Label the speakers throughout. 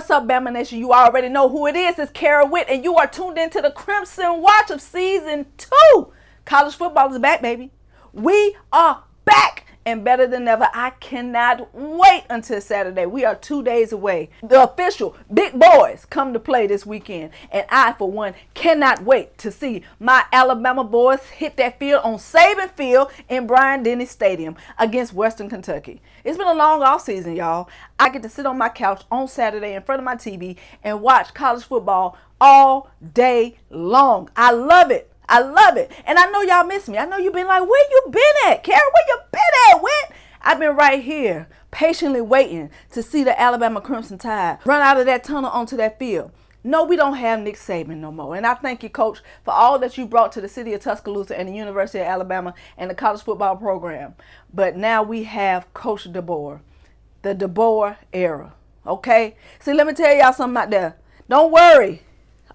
Speaker 1: What's up, Bama Nation? You already know who it is. It's Kara Witt, and you are tuned into the Crimson Watch of Season 2. College football is back, baby. We are back and better than ever. I cannot wait until Saturday. We are 2 days away. The official big boys come to play this weekend, and I, for one, cannot wait to see my Alabama boys hit that field on Saban Field in Bryant-Denny Stadium against Western Kentucky. It's been a long off season, y'all. I get to sit on my couch on Saturday in front of my TV and watch college football all day long. I love it. I love it. And I know y'all miss me. I know you've been like, where you been at? Kara, where you been at? What? I've been right here, patiently waiting to see the Alabama Crimson Tide run out of that tunnel onto that field. No, we don't have Nick Saban no more. And I thank you, Coach, for all that you brought to the city of Tuscaloosa and the University of Alabama and the college football program. But now we have Coach DeBoer, the DeBoer era. Okay? See, let me tell y'all something out there. Don't worry.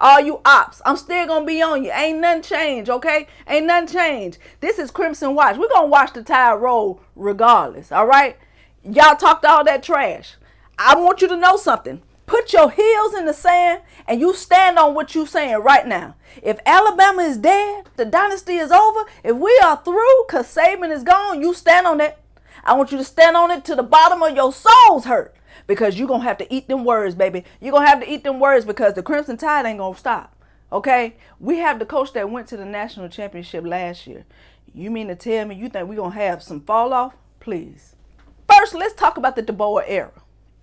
Speaker 1: All you ops, I'm still going to be on you. Ain't nothing changed, okay? Ain't nothing changed. This is Crimson Watch. We're going to watch the Tide roll regardless, all right? Y'all talked all that trash. I want you to know something. Put your heels in the sand and you stand on what you're saying right now. If Alabama is dead, the dynasty is over, if we are through because Saban is gone, you stand on it. I want you to stand on it to the bottom of your soul's hurt. Because you're going to have to eat them words, baby. You're going to have to eat them words because the Crimson Tide ain't going to stop. Okay? We have the coach that went to the national championship last year. You mean to tell me you think we're going to have some fall off? Please. First, let's talk about the DeBoer era.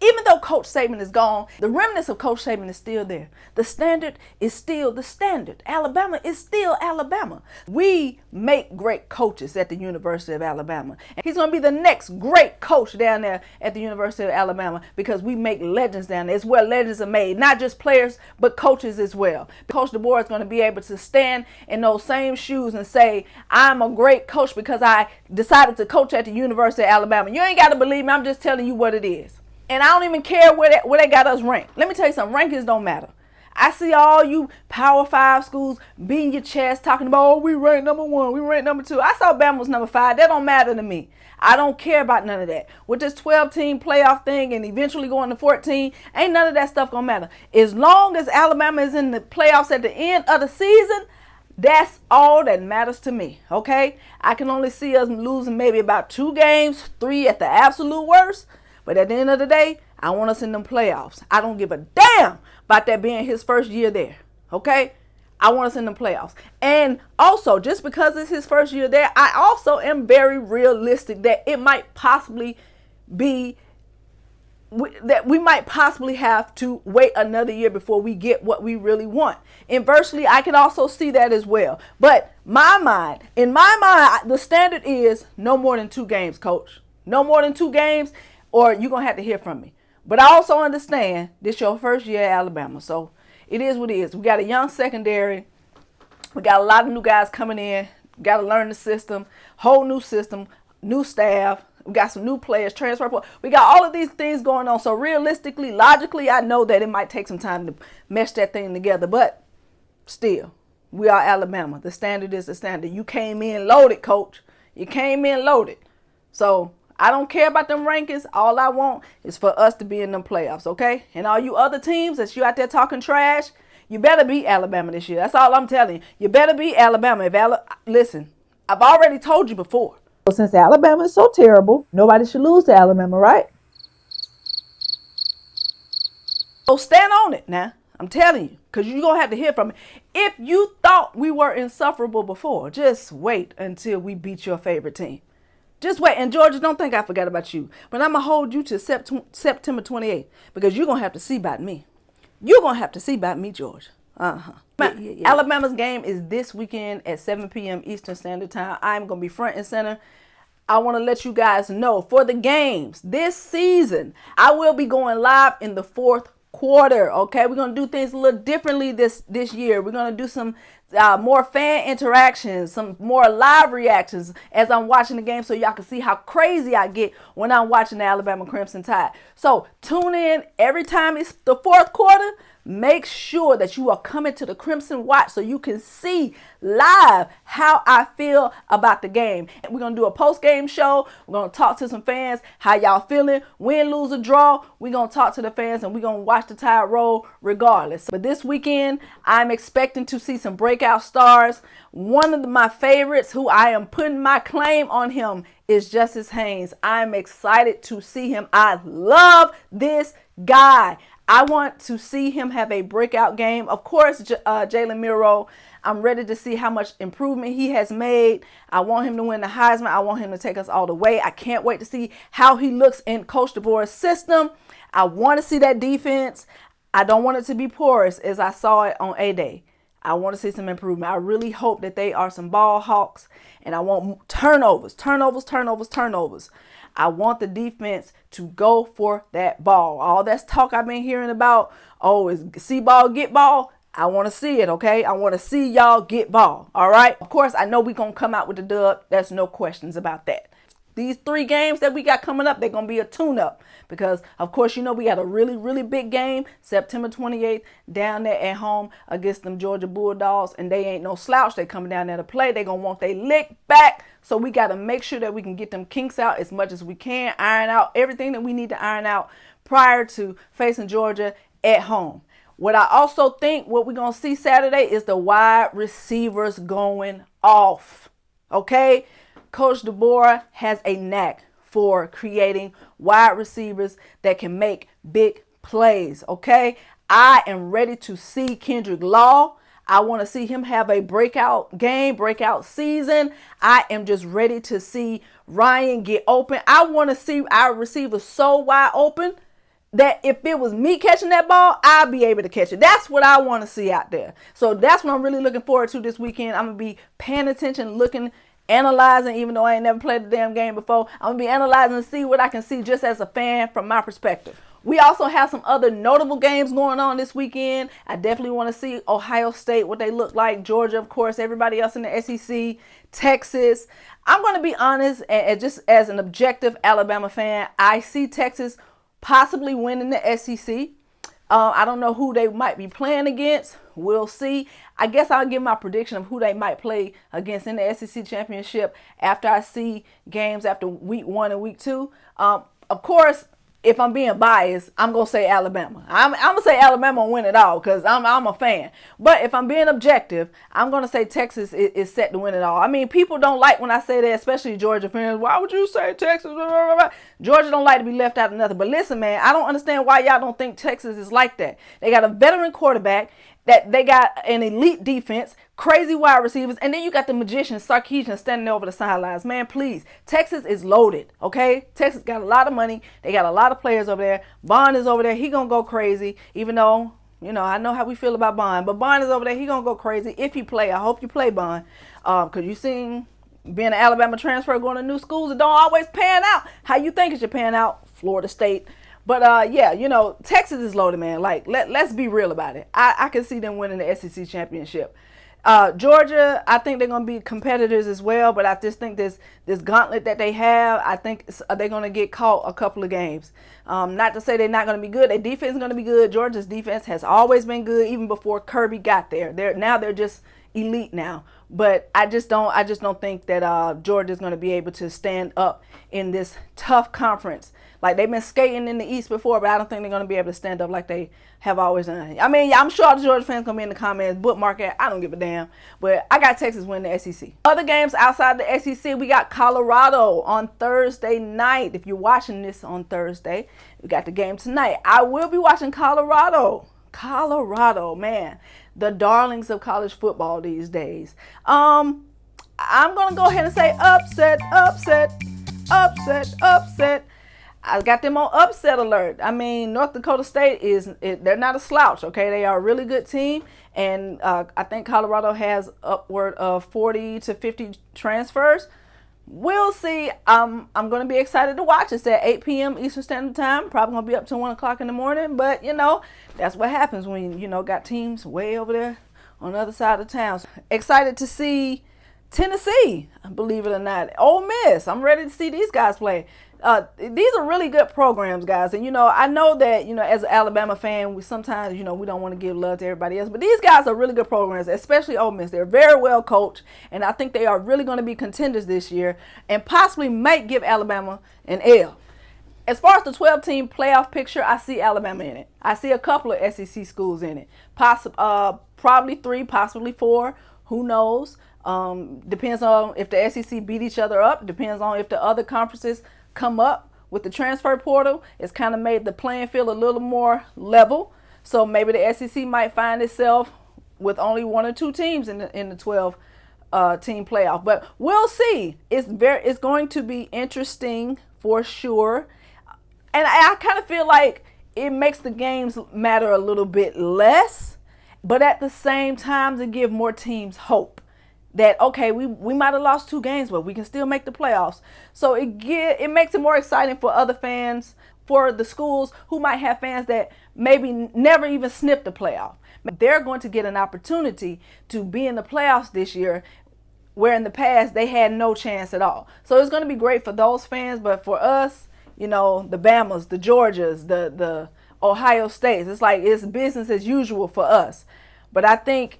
Speaker 1: Even though Coach Saban is gone, the remnants of Coach Saban is still there. The standard is still the standard. Alabama is still Alabama. We make great coaches at the University of Alabama. And he's going to be the next great coach down there at the University of Alabama because we make legends down there. It's where legends are made. Not just players, but coaches as well. Coach DeBoer is going to be able to stand in those same shoes and say, I'm a great coach because I decided to coach at the University of Alabama. You ain't got to believe me. I'm just telling you what it is. And I don't even care where they got us ranked. Let me tell you something. Rankings don't matter. I see all you Power 5 schools beating your chest talking about, oh, we ranked number 1, we ranked number 2. I saw Bama was number 5. That don't matter to me. I don't care about none of that. With this 12-team playoff thing and eventually going to 14, ain't none of that stuff going to matter. As long as Alabama is in the playoffs at the end of the season, that's all that matters to me, okay? I can only see us losing maybe about 2 games, 3 at the absolute worst. But at the end of the day, I want us in them playoffs. I don't give a damn about that being his first year there, okay? I want us in them playoffs. And also, just because it's his first year there, I also am very realistic that it might possibly be that we might possibly have to wait another year before we get what we really want. Inversely, I can also see that as well. But in my mind, the standard is no more than 2 games, Coach. No more than 2 games. Or you're going to have to hear from me. But I also understand this your first year at Alabama. So it is what it is. We got a young secondary. We got a lot of new guys coming in. Got to learn the system. Whole new system. New staff. We got some new players. Transfer. We got all of these things going on. So realistically, logically, I know that it might take some time to mesh that thing together. But still, we are Alabama. The standard is the standard. You came in loaded, Coach. You came in loaded. So I don't care about them rankings. All I want is for us to be in them playoffs, okay? And all you other teams that you out there talking trash, you better beat Alabama this year. That's all I'm telling you. You better beat Alabama. Listen, I've already told you before.
Speaker 2: Well, since Alabama is so terrible, nobody should lose to Alabama, right?
Speaker 1: So stand on it now. I'm telling you, because you're going to have to hear from me. If you thought we were insufferable before, just wait until we beat your favorite team. Just wait. And Georgia, don't think I forgot about you. But I'm going to hold you to September 28th because you're going to have to see about me. You're going to have to see about me, Georgia. Yeah. Alabama's game is this weekend at 7 p.m. Eastern Standard Time. I'm going to be front and center. I want to let you guys know for the games this season, I will be going live in the 4th quarter. Okay, we're going to do things a little differently this year. We're going to do some more fan interactions, some more live reactions as I'm watching the game so y'all can see how crazy I get when I'm watching the Alabama Crimson Tide. So tune in every time it's the 4th quarter make sure that you are coming to the Crimson Watch so you can see live how I feel about the game. We're going to do a post-game show. We're going to talk to some fans, how y'all feeling, win, lose, or draw. We're going to talk to the fans and we're going to watch the Tide roll regardless. But this weekend, I'm expecting to see some breakout stars. One of my favorites, who I am putting my claim on him, is Justice Haynes. I'm excited to see him. I love this guy. I want to see him have a breakout game. Of course, Jalen Miro, I'm ready to see how much improvement he has made. I want him to win the Heisman. I want him to take us all the way. I can't wait to see how he looks in Coach DeBoer's system. I want to see that defense. I don't want it to be porous as I saw it on A-Day. I want to see some improvement. I really hope that they are some ball hawks, and I want turnovers. I want the defense to go for that ball. All that talk I've been hearing about, is see ball, get ball. I want to see it, okay? I want to see y'all get ball, all right? Of course, I know we're going to come out with the dub. There's no questions about that. These 3 games that we got coming up, they're going to be a tune-up because, of course, you know we got a really, really big game September 28th down there at home against them Georgia Bulldogs, and they ain't no slouch. They coming down there to play. They going to want their lick back, so we got to make sure that we can get them kinks out as much as we can, iron out everything that we need to iron out prior to facing Georgia at home. What I also think what we're going to see Saturday is the wide receivers going off, okay? Coach DeBoer has a knack for creating wide receivers that can make big plays, okay? I am ready to see Kendrick Law. I want to see him have a breakout game, breakout season. I am just ready to see Ryan get open. I want to see our receivers so wide open that if it was me catching that ball, I'd be able to catch it. That's what I want to see out there. So that's what I'm really looking forward to this weekend. I'm going to be paying attention, looking, analyzing, even though I ain't never played the damn game before. I'm going to be analyzing and see what I can see just as a fan from my perspective. We also have some other notable games going on this weekend. I definitely want to see Ohio State, what they look like. Georgia, of course, everybody else in the SEC, Texas. I'm going to be honest, and just as an objective Alabama fan, I see Texas possibly winning the SEC. I don't know who they might be playing against. We'll see. I guess I'll give my prediction of who they might play against in the SEC championship after I see games after week 1 and week 2. Of course, if I'm being biased, I'm going to say Alabama. I'm going to say Alabama will win it all because I'm a fan. But if I'm being objective, I'm going to say Texas is set to win it all. I mean, people don't like when I say that, especially Georgia fans. Why would you say Texas? Georgia don't like to be left out of nothing. But listen, man, I don't understand why y'all don't think Texas is like that. They got a veteran quarterback, that they got an elite defense, crazy wide receivers, and then you got the magician Sarkisian standing over the sidelines. Man, please, Texas is loaded, okay? Texas got a lot of money. They got a lot of players over there. Bond is over there. He gonna go crazy, even though, you know, I know how we feel about Bond, but Bond is over there. He gonna go crazy if he play. I hope you play, Bond, because you seen being an Alabama transfer, going to new schools, it don't always pan out how you think it should pan out. Florida State. But, yeah, you know, Texas is loaded, man. Like, let's be real about it. I can see them winning the SEC championship. Georgia, I think they're going to be competitors as well. But I just think this gauntlet that they have, I think they're going to get caught a couple of games. Not to say they're not going to be good. Their defense is going to be good. Georgia's defense has always been good, even before Kirby got there. They're just elite now. But I just don't think that Georgia's going to be able to stand up in this tough conference. Like, they've been skating in the East before, but I don't think they're going to be able to stand up like they have always done. I mean, I'm sure all the Georgia fans going to be in the comments, bookmark it. I don't give a damn. But I got Texas winning the SEC. Other games outside the SEC, we got Colorado on Thursday night. If you're watching this on Thursday, we got the game tonight. I will be watching Colorado. Colorado, man. The darlings of college football these days. I'm going to go ahead and say upset. I got them on upset alert. I mean, North Dakota State they're not a slouch, okay? They are a really good team, and I think Colorado has upward of 40 to 50 transfers. We'll see. I'm going to be excited to watch. It's at 8 p.m. Eastern Standard Time. Probably going to be up till 1 o'clock in the morning, but, you know, that's what happens when, you know, got teams way over there on the other side of town. So, excited to see Tennessee, believe it or not. Ole Miss, I'm ready to see these guys play. These are really good programs, guys. And, I know that, as an Alabama fan, we sometimes, we don't want to give love to everybody else. But these guys are really good programs, especially Ole Miss. They're very well coached. And I think they are really going to be contenders this year and possibly might give Alabama an L. As far as the 12-team playoff picture, I see Alabama in it. I see a couple of SEC schools in it. Probably 3, possibly 4. Who knows? Depends on if the SEC beat each other up. Depends on if the other conferences come up with the transfer portal. It's kind of made the playing field a little more level. So maybe the SEC might find itself with only 1 or 2 teams in the 12 team playoff. But we'll see. It's going to be interesting for sure. And I kind of feel like it makes the games matter a little bit less, but at the same time to give more teams hope that, okay, we might have lost 2 games, but we can still make the playoffs. So it makes it more exciting for other fans, for the schools who might have fans that maybe never even sniffed the playoff. They're going to get an opportunity to be in the playoffs this year, where in the past they had no chance at all. So it's going to be great for those fans, but for us, the Bamas, the Georgias, the Ohio States, it's business as usual for us. But I think,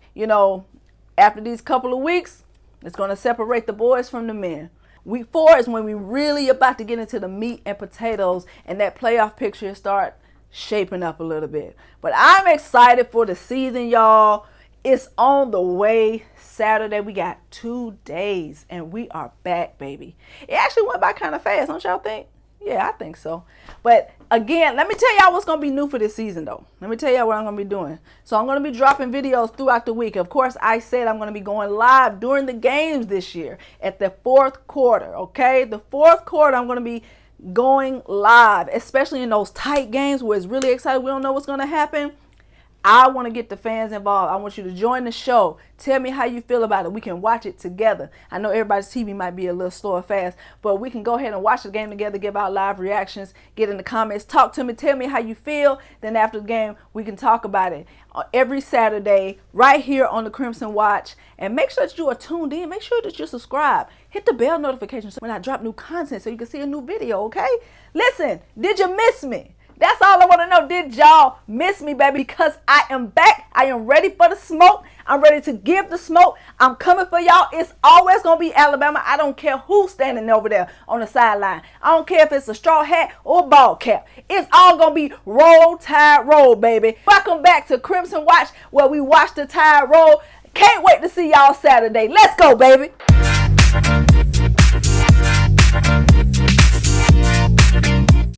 Speaker 1: after these couple of weeks, it's going to separate the boys from the men. Week 4 is when we really about to get into the meat and potatoes, and that playoff picture start shaping up a little bit. But I'm excited for the season, y'all. It's on the way. Saturday, we got 2 days, and we are back, baby. It actually went by kind of fast, don't y'all think? Yeah, I think so. But again, let me tell y'all what's going to be new for this season, though. Let me tell y'all what I'm going to be doing. So I'm going to be dropping videos throughout the week. Of course, I said I'm going to be going live during the games this year at the 4th quarter, okay? The 4th quarter, I'm going to be going live, especially in those tight games where it's really exciting. We don't know what's going to happen. I want to get the fans involved. I want you to join the show. Tell me how you feel about it. We can watch it together. I know everybody's TV might be a little slow or fast, but we can go ahead and watch the game together, give out live reactions, get in the comments, talk to me, tell me how you feel. Then after the game, we can talk about it every Saturday right here on the Crimson Watch. And make sure that you are tuned in. Make sure that you subscribe. Hit the bell notification when I drop new content so you can see a new video, okay? Listen, did you miss me? That's all I want to know. Did y'all miss me, baby? Because I am back. I am ready for the smoke. I'm ready to give the smoke. I'm coming for y'all. It's always going to be Alabama. I don't care who's standing over there on the sideline. I don't care if it's a straw hat or a ball cap. It's all going to be roll, tide, roll, baby. Welcome back to Crimson Watch, where we watch the tide roll. Can't wait to see y'all Saturday. Let's go, baby.